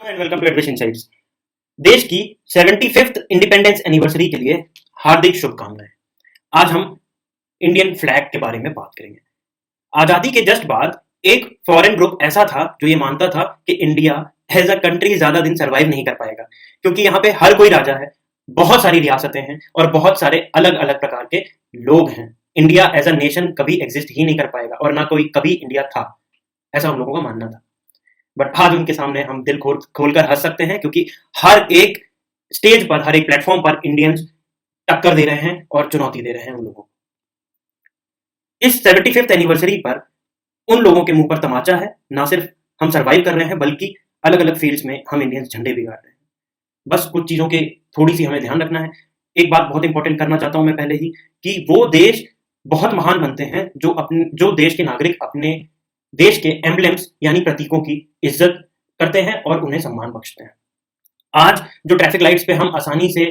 And welcome to Adwish Insights. देश की 75th independence anniversary के लिए हार्दिक शुभकामनाएं। आज हम इंडियन फ्लैग के बारे में बात करेंगे। आजादी के जस्ट बाद एक फॉरेन ग्रुप ऐसा था जो ये मानता था कि इंडिया एज अ कंट्री ज्यादा दिन सरवाइव नहीं कर पाएगा, क्योंकि यहाँ पे हर कोई राजा है, बहुत सारी रियासतें हैं और बहुत सारे अलग अलग प्रकार के लोग हैं। इंडिया एज अ नेशन कभी एग्जिस्ट ही नहीं कर पाएगा और ना कोई कभी इंडिया था, ऐसा उन लोगों का मानना था। बट आज उनके सामने हम दिल खोलकर हंस सकते हैं, क्योंकि हर एक स्टेज पर, हर एक प्लेटफॉर्म पर इंडियंस टक्कर दे रहे हैं और चुनौती दे रहे हैं उन लोगों को। इस 75th एनिवर्सरी पर उन लोगों के मुंह पर तमाचा है। ना सिर्फ हम सर्वाइव कर रहे हैं, बल्कि अलग अलग फील्ड्स में हम इंडियंस झंडे भी गाड़ रहे हैं। बस कुछ चीजों के थोड़ी सी हमें ध्यान रखना है। एक बात बहुत इंपॉर्टेंट करना चाहता हूं मैं पहले ही, कि वो देश बहुत महान बनते हैं जो देश के नागरिक अपने देश के एम्बलेम्स यानी प्रतीकों की इज्जत करते हैं और उन्हें सम्मान बख्शते हैं। आज जो ट्रैफिक लाइट्स पे हम आसानी से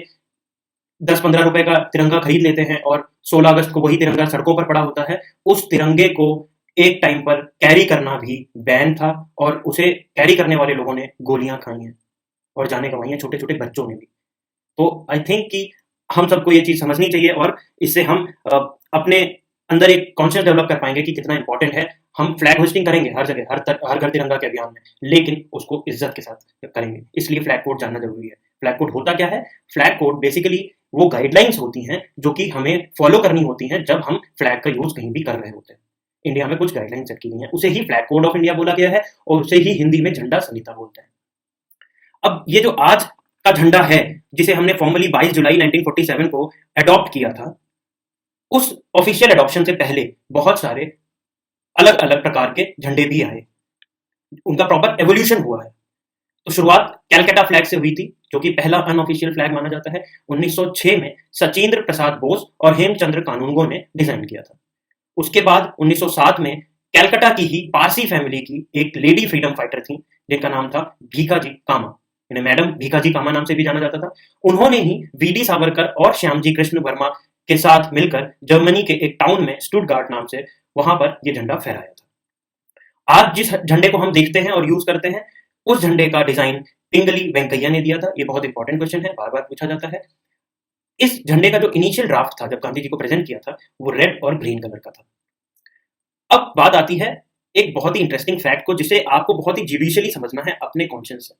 10-15 रुपए का तिरंगा खरीद लेते हैं और 16 अगस्त को वही तिरंगा सड़कों पर पड़ा होता है, उस तिरंगे को एक टाइम पर कैरी करना भी बैन था और उसे कैरी करने वाले लोगों ने गोलियां खाई हैं और जाने गंवाई हैं, छोटे छोटे बच्चों ने भी। तो आई थिंक कि हम सबको ये चीज समझनी चाहिए और इससे हम अपने अंदर एक कॉन्शियस डेवलप कर पाएंगे कि कितना इंपॉर्टेंट है। हम फ्लैग होस्टिंग करेंगे हर जगह, हर घर तिरंगा के अभियान में, लेकिन उसको इज्जत के साथ करेंगे। इसलिए फ्लैग कोड जानना जरूरी है। फ्लैग कोड होता क्या है? फ्लैग कोड बेसिकली वो गाइडलाइंस होती हैं जो कि हमें फॉलो करनी होती हैं जब हम फ्लैग का यूज कहीं भी कर रहे होते हैं। इंडिया में कुछ गाइडलाइंस सेट की गई हैं, उसे ही फ्लैग कोड ऑफ इंडिया बोला गया है और उसे ही हिंदी में झंडा संहिता बोलते हैं। अब ये जो आज का झंडा है, जिसे हमने फॉर्मली 22 जुलाई 1947 को अडॉप्ट किया था, उस ऑफिशियल अडॉप्शन से पहले बहुत सारे अलग अलग प्रकार के झंडे भी आए, उनका प्रॉपर एवोल्यूशन हुआ है। तो शुरुआत कैलकाटा फ्लैग से हुई थी, जो कि पहला अनऑफिशियल फ्लैग माना जाता है। 1906 में सचिंद्र प्रसाद बोस और हेमचंद्र कानूनगो ने डिजाइन किया था। उसके बाद 1907 में कैलकाटा की ही पारसी फैमिली की एक लेडी फ्रीडम फाइटर थी, जिनका नाम था भीखाजी कामा, इन्हें मैडम भीखाजी कामा नाम से भी जाना जाता था। उन्होंने ही वीडी सावरकर और श्यामजी कृष्ण वर्मा के साथ मिलकर जर्मनी के एक टाउन में स्टुटगार्ट नाम से वहां पर यह झंडा फहराया था। आज जिस झंडे को हम देखते हैं और यूज करते हैं, उस झंडे का डिजाइन पिंगली वेंकैया ने दिया था। ये बहुत इंपॉर्टेंट क्वेश्चन है, बार बार पूछा जाता है। इस झंडे का जो इनिशियल ड्राफ्ट था, जब गांधी जी को प्रेजेंट किया था, वो रेड और ग्रीन कलर का था। अब बात आती है एक बहुत ही इंटरेस्टिंग फैक्ट को, जिसे आपको बहुत ही जुडिशियली समझना है अपने कॉन्शियस से,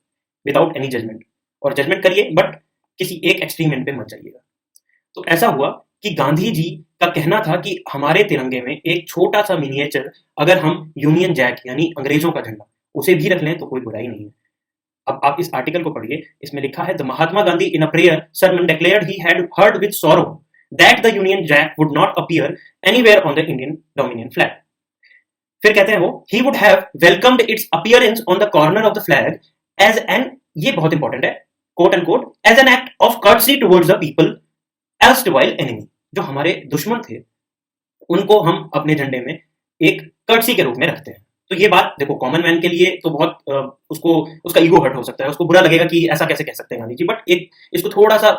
विदाउट एनी जजमेंट। और जजमेंट करिए, बट किसी एक एक्सट्रीम एंड पे मत जाइएगा। तो ऐसा हुआ कि गांधी जी का कहना था कि हमारे तिरंगे में एक छोटा सा मिनिएचर, अगर हम यूनियन जैक यानी अंग्रेजों का झंडा, उसे भी रख लें तो कोई बुराई नहीं है। अब आप इस आर्टिकल को पढ़िए, इसमें लिखा है, the Mahatma Gandhi in a prayer sermon declared he had heard with sorrow that the Union Jack would not appear anywhere on the Indian Dominion flag. फिर कहते हैं वो, he would have welcomed its appearance on the corner of the flag as an, ये बहुत important है, quote unquote, as an act of courtesy towards the people erstwhile enemy। जो हमारे दुश्मन थे, उनको हम अपने झंडे में एक कर्टसी के रूप में रखते हैं। तो ये बात देखो, कॉमन मैन के लिए तो बहुत उसको उसका ईगो हर्ट हो सकता है, उसको बुरा लगेगा कि ऐसा कैसे कह सकते हैं गांधी जी। बट एक इसको थोड़ा सा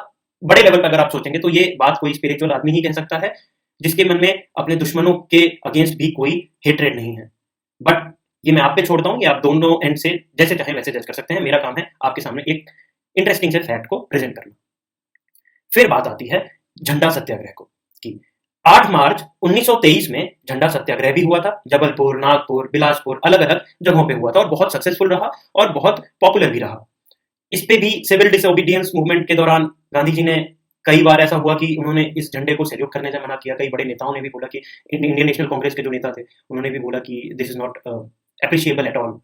बड़े लेवल पर अगर आप सोचेंगे, तो ये बात कोई स्पिरिचुअल आदमी ही कह सकता है, जिसके मन में अपने दुश्मनों के अगेंस्ट भी कोई हेट्रेड नहीं है। बट ये मैं आप पे छोड़ता हूँ, ये आप दोनों एंड से जैसे चाहे वैसे जज कर सकते हैं। मेरा काम है आपके सामने एक इंटरेस्टिंग से फैक्ट को प्रेजेंट करना। फिर बात आती है झंडा सत्याग्रह को, कि 8 मार्च 1923 में झंडा सत्याग्रह भी हुआ था। जबलपुर, नागपुर, बिलासपुर, अलग अलग जगहों पे हुआ था और बहुत सक्सेसफुल रहा और बहुत पॉपुलर भी रहा। इस पे भी सिविल डिसोबीडियंस मूवमेंट के दौरान गांधी जी ने कई बार ऐसा हुआ कि उन्होंने इस झंडे को सैल्यूट करने से मना किया। कई बड़े नेताओं ने भी बोला कि, इंडियन नेशनल कांग्रेस के जो नेता थे, उन्होंने भी बोला कि this is not appreciable at all.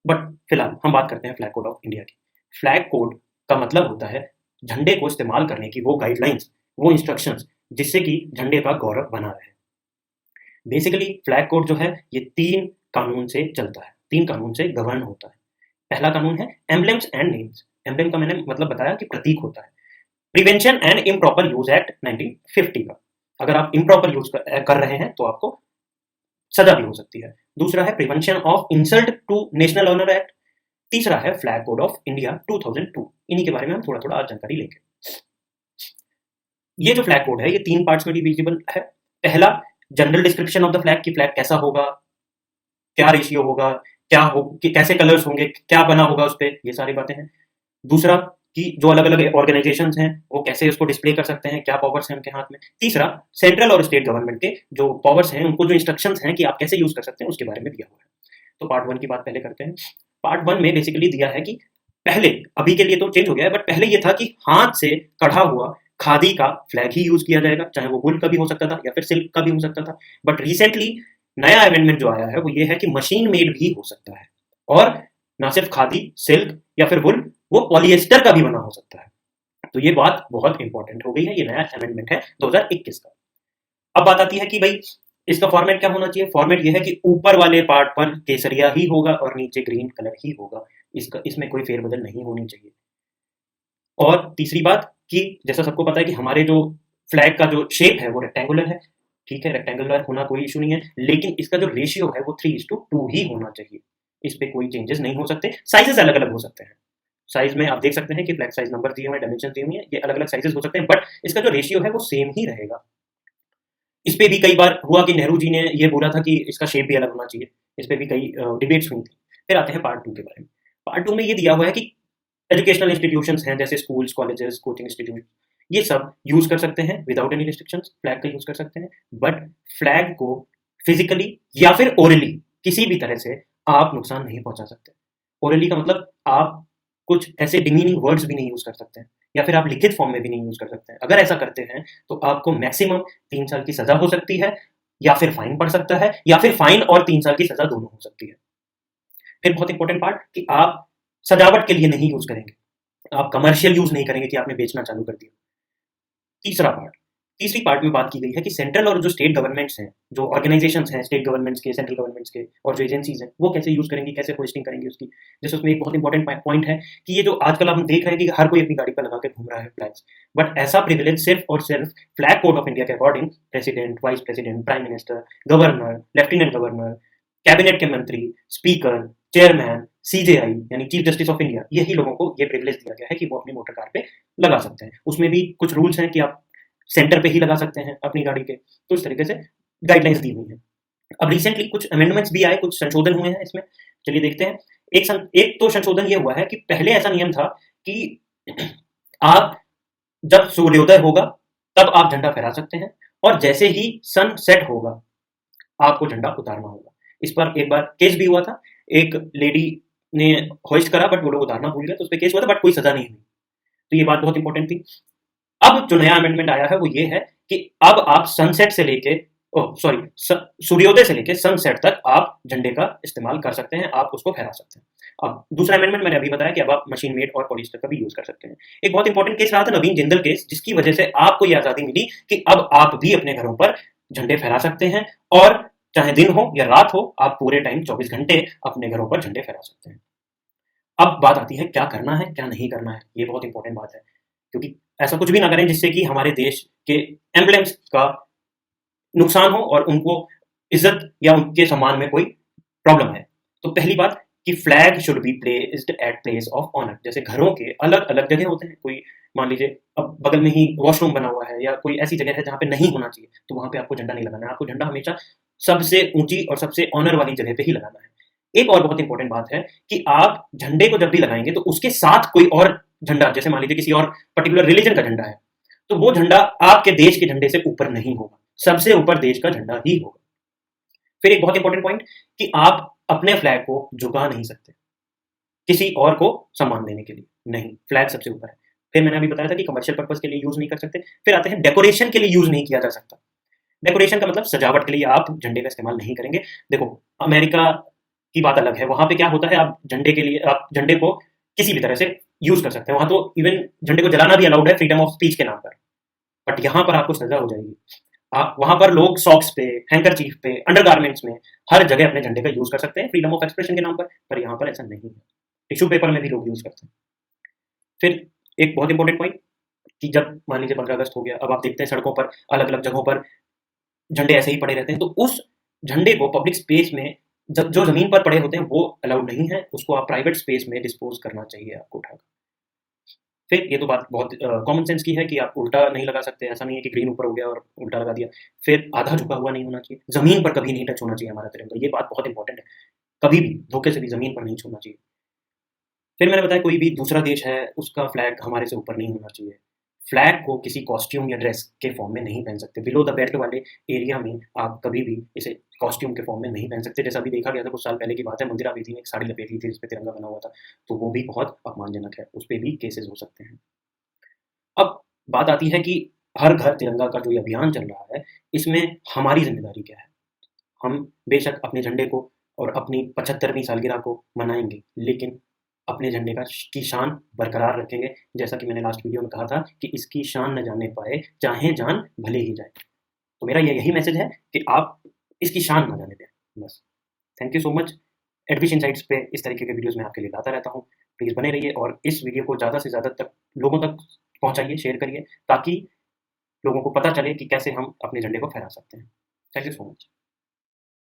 But फिलहाल हम बात करते हैं फ्लैग कोड ऑफ इंडिया की। फ्लैग कोड का मतलब होता है झंडे को इस्तेमाल करने की वो गाइडलाइंस, वो इंस्ट्रक्शंस, जिससे कि झंडे का गौरव बना रहे। बेसिकली फ्लैग कोड जो है, ये 3 कानून से चलता है, 3 कानून से गवर्न होता है। पहला कानून है एम्बलेम्स एंड नेम्स। एम्बलेम का मैंने मतलब बताया कि प्रतीक होता है। Prevention and improper use act 1950 का, अगर आप इम्प्रॉपर यूज कर रहे हैं तो आपको सजा भी हो सकती है। दूसरा है prevention of insult to national honour act. तीसरा है फ्लैग कोड ऑफ इंडिया 2002। इन्हीं के बारे में हम थोड़ा थोड़ा आज जानकारी लेंगे। ये जो फ्लैग कोड है, ये 3 पार्ट्स में डिविजिबल है। पहला, general description of the flag, की फ्लैग कैसा होगा, क्या रेशियो होगा, क्या हो, कि कैसे कलर्स होंगे, क्या बना होगा उस पे, ये सारी बातें हैं। दूसरा कि जो अलग-अलग ऑर्गेनाइजेशंस हैं, वो कैसे इसको डिस्प्ले कर सकते हैं, क्या पावर्स हैं उनके हाथ में। तीसरा, सेंट्रल और स्टेट गवर्नमेंट के जो पावर्स हैं, उनको जो इंस्ट्रक्शंस हैं कि आप कैसे यूज़ कर सकते हैं, उसके बारे में दिया हुआ है। तो पार्ट 1 की बात पहले करते हैं। पार्ट 1 में बेसिकली दिया है कि पहले, अभी के लिए तो चेंज हो गया है, बट पहले ये था कि हाथ से कढ़ा हुआ खादी का फ्लैग ही यूज़ किया जाएगा, चाहे वो वूल का भी हो सकता था या फिर सिल्क का भी हो सकता था। बट रिसेंटली नया अमेंडमेंट जो आया है, वो ये है कि मशीन मेड भी हो सकता है, और ना सिर्फ खादी, सिल्क या फिर वुल, वो पॉलिएस्टर का भी बना हो सकता है। तो ये बात बहुत इंपॉर्टेंट हो गई है, ये नया अमेंडमेंट है 2021 का। अब बात आती है कि भाई इसका फॉर्मेट क्या होना चाहिए। फॉर्मेट ये है कि ऊपर वाले पार्ट पर केसरिया ही होगा और नीचे ग्रीन कलर ही होगा, इसमें कोई फेरबदल नहीं होनी चाहिए। और तीसरी बात कि जैसा सबको पता है कि हमारे जो फ्लैग का जो शेप है वो रेक्टेंगुलर है, ठीक है, रेक्टेंगुलर होना कोई इशू नहीं है, लेकिन इसका जो रेशियो है वो 3:2 ही होना चाहिए। इस पे कोई चेंजेस नहीं हो सकते। साइजेस अलग अलग हो सकते हैं, साइज में आप देख सकते हैं कि फ्लैग साइज नंबर दिए हुए हैं, डायमेंशन दिए हुए हैं, ये अलग अलग साइजेस हो सकते हैं, बट इसका जो रेशियो है वो सेम ही रहेगा। इस पे भी कई बार हुआ कि नेहरू जी ने ये बोला था कि इसका शेप भी अलग होना चाहिए, इस पे भी कई डिबेट्स हुई थी। फिर आते हैं पार्ट 2 के बारे में। पार्ट 2 में ये दिया हुआ है कि एजुकेशनल इंस्टीट्यूशंस हैं जैसे स्कूल्स, कॉलेजेस, कोचिंग इंस्टीट्यूट, ये सब यूज कर सकते हैं विदाउट एनी रिस्ट्रिक्शंस, फ्लैग का यूज कर सकते हैं, बट फ्लैग को फिजिकली या फिर ओरली किसी भी तरह से आप नुकसान नहीं पहुंचा सकते। ओरली का मतलब आप कुछ ऐसे डिमीनिंग वर्ड्स भी नहीं यूज कर सकते हैं, या फिर आप लिखित फॉर्म में भी नहीं यूज कर सकते हैं। अगर ऐसा करते हैं तो आपको मैक्सिमम 3 साल की सजा हो सकती है, या फिर फाइन पड़ सकता है, या फिर फाइन और 3 साल की सजा दोनों हो सकती है। फिर बहुत इंपॉर्टेंट पार्ट कि आप सजावट के लिए नहीं यूज करेंगे, आप कमर्शियल यूज नहीं करेंगे कि आपने बेचना चालू कर दिया। तीसरा पार्ट, तीसरी पार्ट में बात की गई है कि सेंट्रल और जो स्टेट गवर्नमेंट्स हैं, जो ऑर्गेनाइजेशंस हैं स्टेट गवर्नमेंट्स के, सेंट्रल गवर्नमेंट्स के, और जो एजेंसीज हैं, वो कैसे यूज करेंगी, कैसे होस्टिंग करेंगी उसकी। जैसे उसमें एक बहुत इंपॉर्टेंट पॉइंट है कि ये जो आजकल हम देख रहे हैं कि हर कोई अपनी गाड़ी पर लगा के घूम रहा है फ्लैग्स, बट ऐसा प्रिविलेज सिर्फ और सिर्फ फ्लैग कोड ऑफ इंडिया के according president, vice president, prime minister, governor, lieutenant governor, cabinet के मंत्री, स्पीकर, चेयरमैन, सीजेआई यानी चीफ जस्टिस ऑफ इंडिया, यही लोगों को ये प्रिविलेज दिया गया है कि वो अपनी मोटर कार पे लगा सकते हैं। उसमें भी कुछ रूल्स हैं कि आप सेंटर पे ही लगा सकते हैं अपनी गाड़ी के, तो इस तरीके से गाइडलाइंस दी हुई हैं। अब रिसेंटली कुछ अमेंडमेंट्स भी आए, कुछ संशोधन हुए हैं इसमें, चलिए देखते हैं। एक तो संशोधन ये हुआ है कि पहले ऐसा नियम था कि आप जब सूर्योदय होगा तब आप झंडा फहरा सकते हैं, और जैसे ही सन सेट होगा आपको झंडा उतारना होगा। इस पर एक बार केस भी हुआ था, एक लेडी ने होइस्ट करा बट वो लोग उतारना भूल गए, तो उस पर केस हुआ था, बट कोई सजा नहीं हुई। तो ये बात बहुत इंपॉर्टेंट थी। अब जो नया अमेंडमेंट आया है वो ये है कि अब आप सनसेट से लेके सूर्योदय से लेके सनसेट तक आप झंडे का इस्तेमाल कर सकते हैं, आप उसको फहरा सकते हैं। अब दूसरा अमेंडमेंट मैंने अभी बताया कि अब आप मशीन मेड और पॉलिस्टर का भी यूज कर सकते हैं। एक बहुत इंपॉर्टेंट केस रहा था नवीन जिंदल केस, जिसकी वजह से आपको ये आजादी मिली कि अब आप भी अपने घरों पर झंडे फहरा सकते हैं, और चाहे दिन हो या रात हो, आप पूरे टाइम 24 घंटे अपने घरों पर झंडे फहरा सकते हैं। अब बात आती है क्या करना है क्या नहीं करना है, ये बहुत इंपॉर्टेंट बात है, क्योंकि ऐसा कुछ भी ना करें जिससे कि हमारे देश के एम्ब्लेम्स का नुकसान हो और उनको इज्जत या उनके सम्मान में कोई प्रॉब्लम है। तो पहली बात कि flag should be placed at place of honour. जैसे घरों के अलग अलग जगह होते हैं, कोई मान लीजिए अब बगल में ही वॉशरूम बना हुआ है या कोई ऐसी जगह है जहाँ पे नहीं होना चाहिए, तो वहां पे आपको झंडा नहीं लगाना है, आपको झंडा हमेशा सबसे ऊंची और सबसे ऑनर वाली जगह पे ही लगाना है। एक और बहुत इंपॉर्टेंट बात है कि आप झंडे को जब भी लगाएंगे तो उसके साथ कोई और झंडा, जैसे मान लीजिए किसी और पर्टिकुलर रिलीजन का झंडा है, तो वो झंडा आपके देश के झंडे से ऊपर नहीं होगा, सबसे ऊपर देश का झंडा ही होगा। फिर एक बहुत इंपॉर्टेंट पॉइंट कि आप अपने फ्लैग को झुका नहीं सकते किसी और को सम्मान देने के लिए, नहीं, फ्लैग सबसे ऊपर है। फिर मैंने अभी बताया था कि कमर्शियल पर्पज के लिए यूज नहीं कर सकते। फिर आते हैं डेकोरेशन के लिए यूज नहीं किया जा सकता। डेकोरेशन का मतलब सजावट के लिए आप झंडे का इस्तेमाल नहीं करेंगे। देखो अमेरिका की बात अलग है, वहां पे क्या होता है, आप झंडे के लिए आप झंडे को किसी भी तरह से यूज कर सकते हैं, वहां तो इवन झंडे को जलाना भी अलाउड है फ्रीडम ऑफ स्पीच के नाम पर, बट यहाँ पर आपको सजा हो जाएगी। आप वहां पर लोग सॉक्स पे, हैंकरचीफ पे, अंडरगारमेंट्स में हर जगह अपने झंडे का यूज कर सकते हैं फ्रीडम ऑफ एक्सप्रेशन के नाम पर यहाँ पर ऐसा नहीं है। टिश्यू पेपर में भी लोग यूज करते हैं। फिर एक बहुत इंपॉर्टेंट पॉइंट कि जब मान लीजिए 15 अगस्त हो गया, अब आप देखते हैं सड़कों पर अलग अलग जगहों पर झंडे ऐसे ही पड़े रहते हैं, तो उस झंडे को पब्लिक स्पेस में जो जमीन पर पड़े होते हैं वो अलाउड नहीं है, उसको आप प्राइवेट स्पेस में डिस्पोज करना चाहिए आपको उठाकर। फिर ये तो बात बहुत कॉमन सेंस की है कि आप उल्टा नहीं लगा सकते, ऐसा नहीं है कि ग्रीन ऊपर हो गया और उल्टा लगा दिया। फिर आधा झुका हुआ नहीं होना चाहिए, जमीन पर कभी नहीं टच होना चाहिए हमारा तिरंगा, ये बात बहुत इंपॉर्टेंट है। कभी भी धोखे से भी ज़मीन पर नहीं छूना चाहिए। फिर मैंने बताया कोई भी दूसरा देश है, उसका फ्लैग हमारे से ऊपर नहीं होना चाहिए। फ्लैग को किसी कॉस्ट्यूम या ड्रेस के फॉर्म में नहीं पहन सकते। बिलो द बेल्ट वाले एरिया में आप कभी भी इसे कॉस्ट्यूम के फॉर्म में नहीं पहन सकते। जैसा अभी देखा गया था कुछ साल पहले की बात है, मंदिरा बेदी ने एक साड़ी लपेटी थी जिसपे तिरंगा बना हुआ था, तो वो भी बहुत अपमानजनक है, उस पे भी केसेस हो सकते हैं। अब बात आती है कि हर घर तिरंगा का जो ये अभियान चल रहा है, इसमें हमारी ज़िम्मेदारी क्या है? हम बेशक अपने झंडे को और अपनी 75वीं सालगिरह को मनाएँगे, लेकिन अपने झंडे की शान बरकरार रखेंगे। जैसा कि मैंने लास्ट वीडियो में कहा था कि इसकी शान न जाने पाए, चाहे जान भले ही जाए। तो मेरा यही मैसेज है कि आप इसकी शान ना जाने दें, बस। Thank you so much. Adwish Insights पे इस तरीके के वीडियोज़ मैं आपके लिए लाता रहता हूँ। प्लीज़ बने रहिए और इस वीडियो को ज़्यादा से ज़्यादा तक लोगों तक पहुँचाइए, शेयर करिए, ताकि लोगों को पता चले कि कैसे हम अपने झंडे को फहरा सकते हैं। Thank you so much.